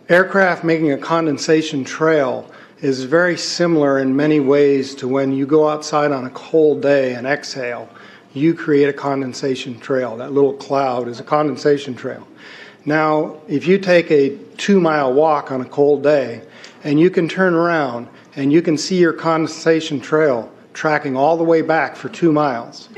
Aircraft making a condensation trail is very similar in many ways to when you go outside on a cold day and exhale. You create a condensation trail. That little cloud is a condensation trail. Now, if you take a 2-mile walk on a cold day and you can turn around and you can see your condensation trail tracking all the way back for 2 miles.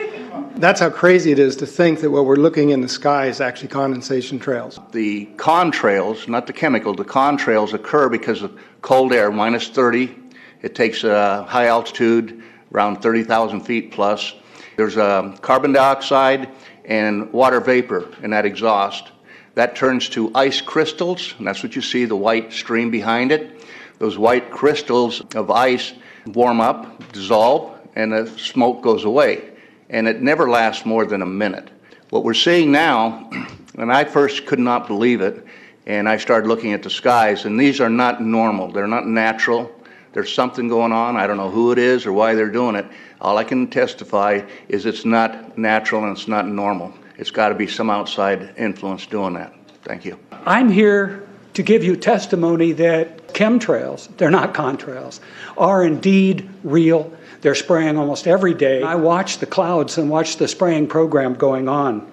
That's how crazy it is to think that what we're looking in the sky is actually condensation trails. The contrails, not the chemical, the contrails occur because of cold air, minus 30. It takes high altitude, around 30,000 feet plus. There's carbon dioxide and water vapor in that exhaust. That turns to ice crystals, and that's what you see, the white stream behind it. Those white crystals of ice warm up, dissolve, and the smoke goes away. And it never lasts more than a minute. What we're seeing now, and I first could not believe it, and I started looking at the skies, and these are not normal. They're not natural. There's something going on. I don't know who it is or why they're doing it. All I can testify is it's not natural and it's not normal. It's got to be some outside influence doing that. Thank you. I'm here to give you testimony that chemtrails, they're not contrails, are indeed real. They're spraying almost every day. I watch the clouds and watch the spraying program going on.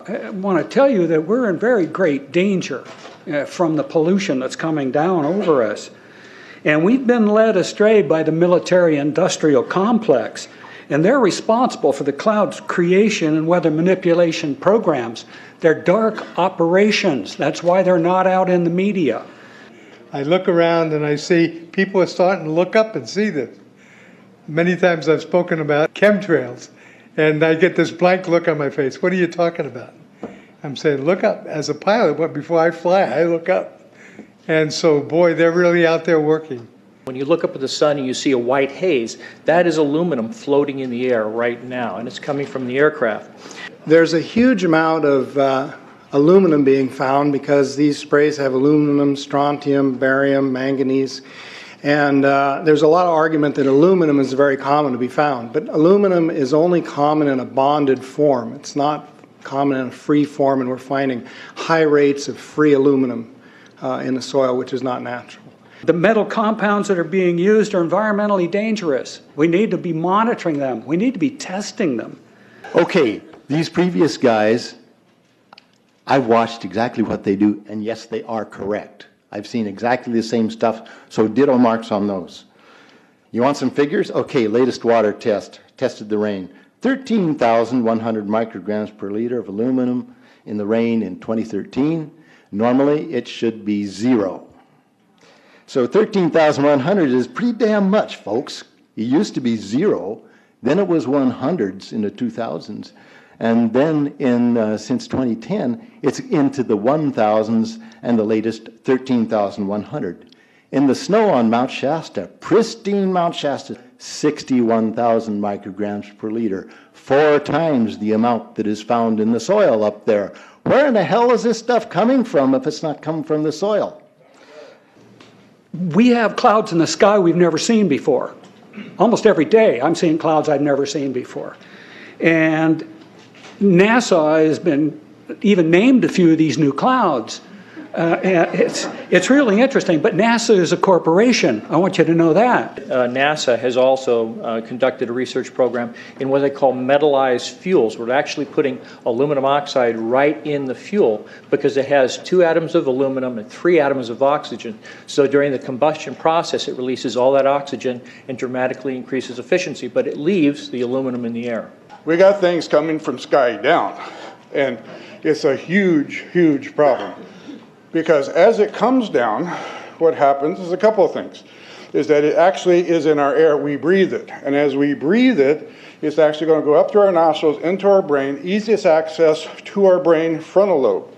I want to tell you that we're in very great danger from the pollution that's coming down over us. And we've been led astray by the military-industrial complex, and they're responsible for the cloud's creation and weather manipulation programs. They're dark operations. That's why they're not out in the media. I look around and I see people are starting to look up and see this. Many times I've spoken about chemtrails, and I get this blank look on my face. What are you talking about? I'm saying, look up. As a pilot, before I fly, I look up. And so, boy, they're really out there working. When you look up at the sun and you see a white haze, that is aluminum floating in the air right now, and it's coming from the aircraft. There's a huge amount of aluminum being found because these sprays have aluminum, strontium, barium, manganese. And there's a lot of argument that aluminum is very common to be found, but aluminum is only common in a bonded form. It's not common in a free form, and we're finding high rates of free aluminum in the soil, which is not natural. The metal compounds that are being used are environmentally dangerous. We need to be monitoring them. We need to be testing them. Okay, these previous guys, I've watched exactly what they do, and yes, they are correct. I've seen exactly the same stuff, so ditto marks on those. You want some figures? Okay, latest water test, tested the rain. 13,100 micrograms per liter of aluminum in the rain in 2013. Normally, it should be 0. So 13,100 is pretty damn much, folks. It used to be 0, then it was 100s in the 2000s. And then since 2010, it's into the 1,000s and the latest 13,100. In the snow on Mount Shasta, pristine Mount Shasta, 61,000 micrograms per liter, 4 times the amount that is found in the soil up there. Where in the hell is this stuff coming from if it's not coming from the soil? We have clouds in the sky we've never seen before. Almost every day I'm seeing clouds I've never seen before. And NASA has been even named a few of these new clouds. It's really interesting, but NASA is a corporation. I want you to know that. NASA has also conducted a research program in what they call metallized fuels. We're actually putting aluminum oxide right in the fuel because it has 2 atoms of aluminum and 3 atoms of oxygen. So during the combustion process, it releases all that oxygen and dramatically increases efficiency, but it leaves the aluminum in the air. We got things coming from sky down, and it's a huge, huge problem. Because as it comes down, what happens is a couple of things. Is that it actually is in our air, we breathe it. And as we breathe it, it's actually going to go up through our nostrils, into our brain, easiest access to our brain frontal lobe.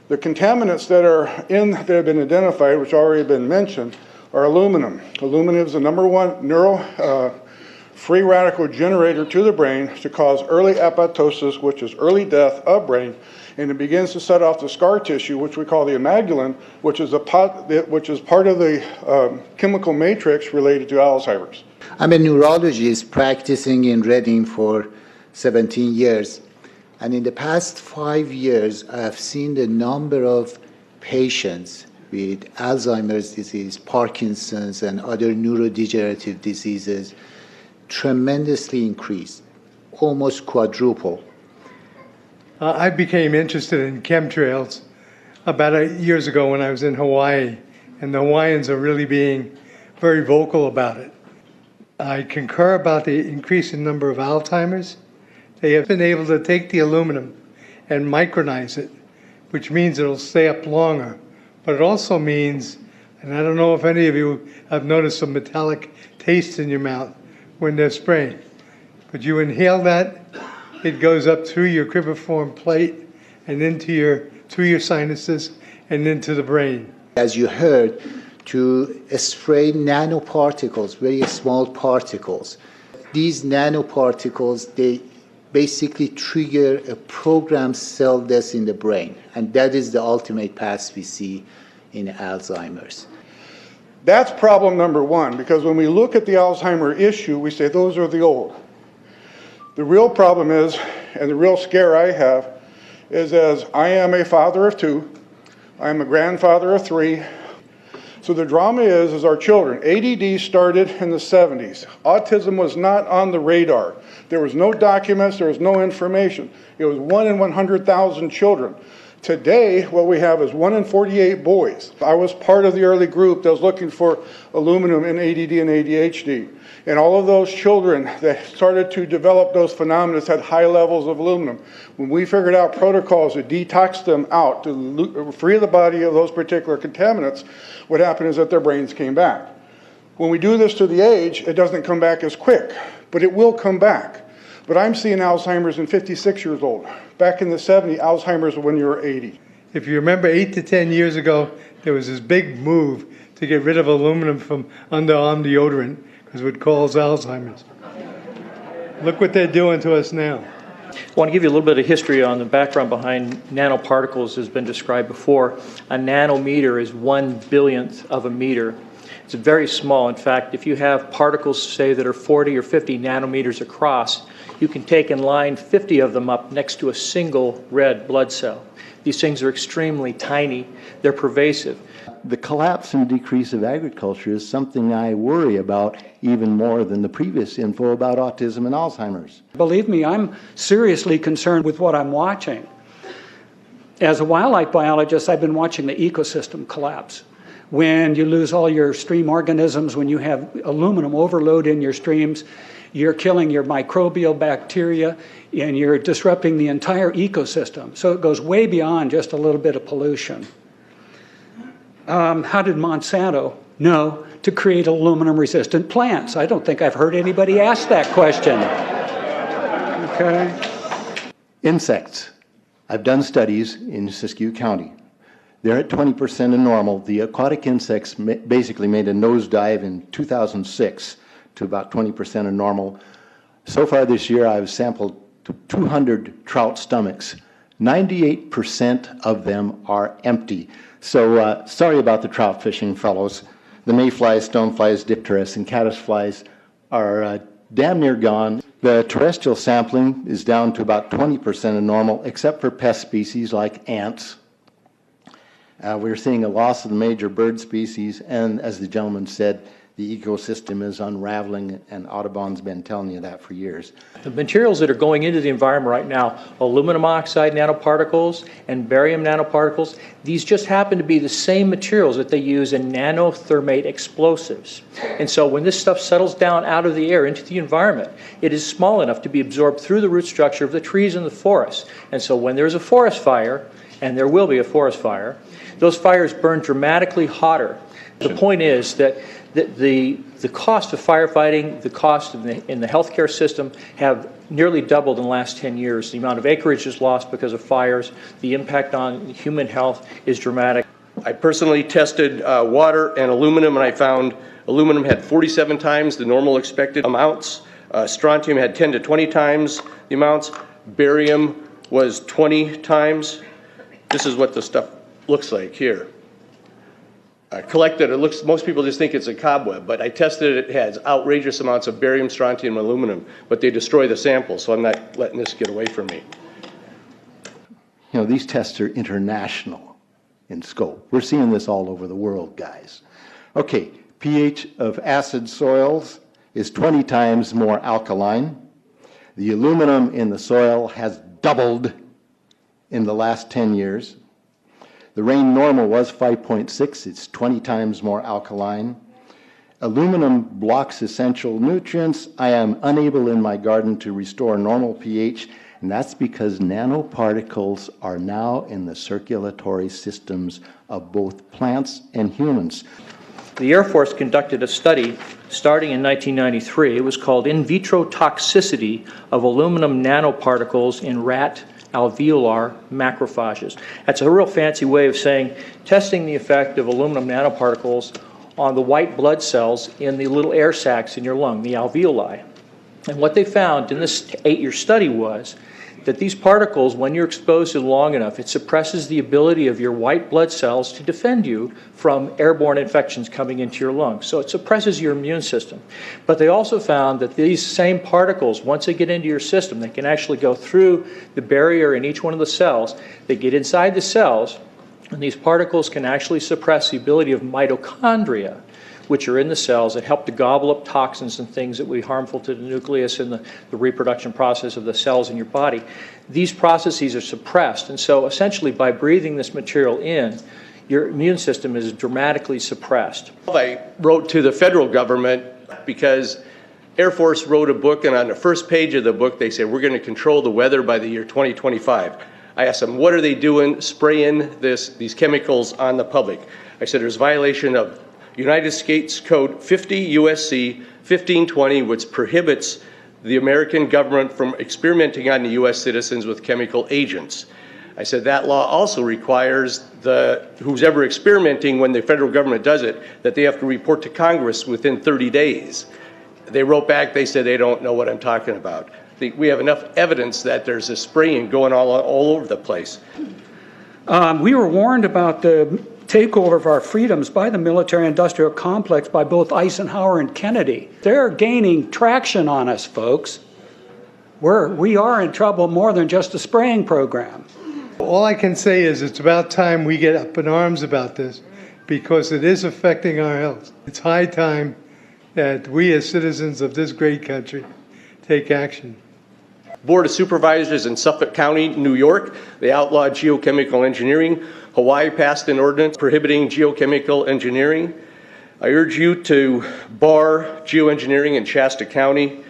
The contaminants that have been identified, which already been mentioned, are aluminum. Aluminum is the #1 free radical generator to the brain to cause early apoptosis, which is early death of brain, and it begins to set off the scar tissue, which we call the amygdalin, which is part of the chemical matrix related to Alzheimer's. I'm a neurologist practicing in Reading for 17 years, and in the past 5 years, I have seen the number of patients with Alzheimer's disease, Parkinson's, and other neurodegenerative diseases tremendously increased, almost quadruple. I became interested in chemtrails about 8 years ago when I was in Hawaii, and the Hawaiians are really being very vocal about it. I concur about the increasing number of Alzheimer's. They have been able to take the aluminum and micronize it, which means it'll stay up longer. But it also means, and I don't know if any of you have noticed some metallic taste in your mouth when they're spraying, but you inhale that, it goes up through your cribriform plate and through your sinuses and into the brain. As you heard, to spray nanoparticles, very small particles. These nanoparticles, they basically trigger a programmed cell death in the brain, and that is the ultimate path we see in Alzheimer's. That's problem number one, because when we look at the Alzheimer issue, we say those are the old. The real problem is, and the real scare I have, is as I am a father of 2, I'm a grandfather of 3. So the drama is our children. ADD started in the 70s. Autism was not on the radar. There was no documents, there was no information. It was 1 in 100,000 children. Today, what we have is 1 in 48 boys. I was part of the early group that was looking for aluminum in ADD and ADHD. And all of those children that started to develop those phenomena had high levels of aluminum. When we figured out protocols to detox them out, to free the body of those particular contaminants, what happened is that their brains came back. When we do this to the age, it doesn't come back as quick, but it will come back. But I'm seeing Alzheimer's in 56 years old. Back in the 70s, Alzheimer's when you were 80. If you remember 8 to 10 years ago, there was this big move to get rid of aluminum from underarm deodorant because it would cause Alzheimer's. Look what they're doing to us now. I want to give you a little bit of history on the background behind nanoparticles has been described before. A nanometer is 1/1000th of a meter. It's very small. In fact, if you have particles, say, that are 40 or 50 nanometers across, you can take and line 50 of them up next to a single red blood cell. These things are extremely tiny. They're pervasive. The collapse and decrease of agriculture is something I worry about even more than the previous info about autism and Alzheimer's. Believe me, I'm seriously concerned with what I'm watching. As a wildlife biologist, I've been watching the ecosystem collapse. When you lose all your stream organisms, when you have aluminum overload in your streams, you're killing your microbial bacteria and you're disrupting the entire ecosystem. So it goes way beyond just a little bit of pollution. How did Monsanto know to create aluminum-resistant plants? I don't think I've heard anybody ask that question. Okay. Insects. I've done studies in Siskiyou County. They're at 20% of normal. The aquatic insects basically made a nosedive in 2006 to about 20% of normal. So far this year, I've sampled 200 trout stomachs. 98% of them are empty. So sorry about the trout fishing, fellows. The mayflies, stoneflies, dipterus, and caddisflies are damn near gone. The terrestrial sampling is down to about 20% of normal, except for pest species like ants. We're seeing a loss of the major bird species, and as the gentleman said, the ecosystem is unraveling, and Audubon's been telling you that for years. The materials that are going into the environment right now, aluminum oxide nanoparticles and barium nanoparticles, these just happen to be the same materials that they use in nanothermate explosives. And so when this stuff settles down out of the air into the environment, it is small enough to be absorbed through the root structure of the trees in the forest. And so when there's a forest fire, and there will be a forest fire, those fires burn dramatically hotter. The point is that the cost of firefighting, the cost in the healthcare system have nearly doubled in the last 10 years. The amount of acreage is lost because of fires. The impact on human health is dramatic. I personally tested water and aluminum, and I found aluminum had 47 times the normal expected amounts. Strontium had 10 to 20 times the amounts. Barium was 20 times. This is what the stuff looks like here. Collected, it looks, most people just think it's a cobweb, but I tested it, it has outrageous amounts of barium, strontium, and aluminum, but they destroy the sample, so I'm not letting this get away from me. You know, these tests are international. in scope. We're seeing this all over the world, guys. Okay, pH of acid soils is 20 times more alkaline. The aluminum in the soil has doubled in the last 10 years. The rain normal was 5.6. It's 20 times more alkaline. Aluminum blocks essential nutrients. I am unable in my garden to restore normal pH, and that's because nanoparticles are now in the circulatory systems of both plants and humans. The Air Force conducted a study starting in 1993. It was called In Vitro Toxicity of Aluminum Nanoparticles in Rat Alveolar Macrophages. That's a real fancy way of saying testing the effect of aluminum nanoparticles on the white blood cells in the little air sacs in your lung, the alveoli. And what they found in this 8-year study was that these particles, when you're exposed to them long enough, it suppresses the ability of your white blood cells to defend you from airborne infections coming into your lungs. So it suppresses your immune system. But they also found that these same particles, once they get into your system, they can actually go through the barrier in each one of the cells. They get inside the cells, and these particles can actually suppress the ability of mitochondria, which are in the cells that help to gobble up toxins and things that would be harmful to the nucleus and the reproduction process of the cells in your body. These processes are suppressed, and so essentially by breathing this material in, your immune system is dramatically suppressed. I wrote to the federal government because Air Force wrote a book, and on the first page of the book they said, we're going to control the weather by the year 2025. I asked them, what are they doing spraying these chemicals on the public? I said, there's violation of United States Code 50 USC 1520, which prohibits the American government from experimenting on the U.S. citizens with chemical agents. I said that law also requires who's ever experimenting, when the federal government does it, that they have to report to Congress within 30 days. They wrote back, they said they don't know what I'm talking about. We have enough evidence that there's a spraying going all over the place. We were warned about the takeover of our freedoms by the military-industrial complex by both Eisenhower and Kennedy. They're gaining traction on us, folks. We are in trouble more than just a spraying program. All I can say is it's about time we get up in arms about this, because it is affecting our health. It's high time that we as citizens of this great country take action. Board of Supervisors in Suffolk County, New York, they outlawed geochemical engineering. Hawaii passed an ordinance prohibiting geochemical engineering. I urge you to bar geoengineering in Shasta County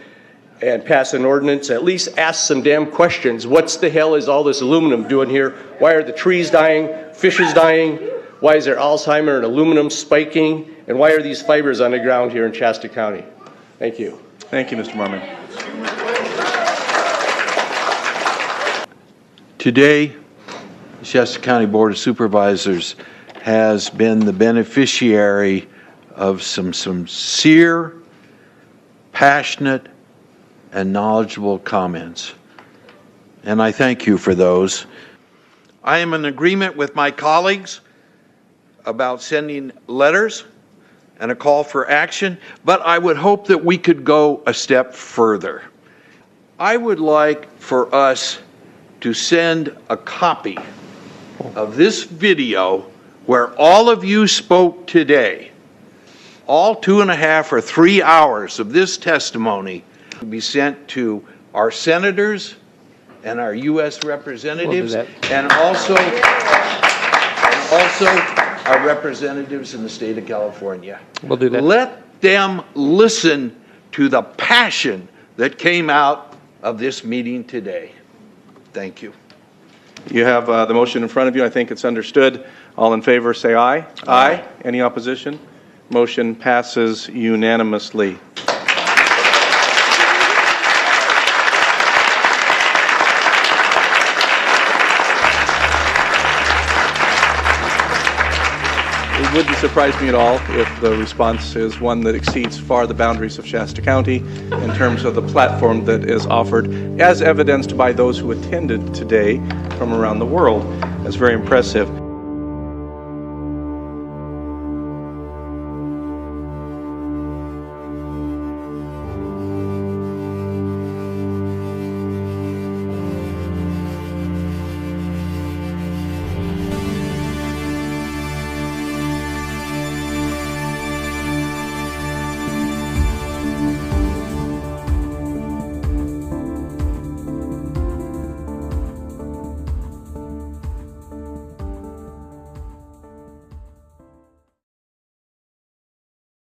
and pass an ordinance. At least ask some damn questions. What the hell is all this aluminum doing here? Why are the trees dying, fishes dying? Why is there Alzheimer and aluminum spiking? And why are these fibers on the ground here in Shasta County? Thank you. Thank you, Mr. Mormon. Today, the Shasta County Board of Supervisors has been the beneficiary of some sincere, passionate, and knowledgeable comments. And I thank you for those. I am in agreement with my colleagues about sending letters and a call for action, but I would hope that we could go a step further. I would like for us to send a copy of this video where all of you spoke today, all 2.5 or 3 hours of this testimony, to be sent to our senators and our U.S. representatives, and also our representatives in the state of California. We'll do that. Let them listen to the passion that came out of this meeting today. Thank you. You have the motion in front of you. I think it's understood. All in favor, say aye. Aye. Any opposition? Motion passes unanimously. It wouldn't surprise me at all if the response is one that exceeds far the boundaries of Shasta County in terms of the platform that is offered, as evidenced by those who attended today from around the world. That's very impressive.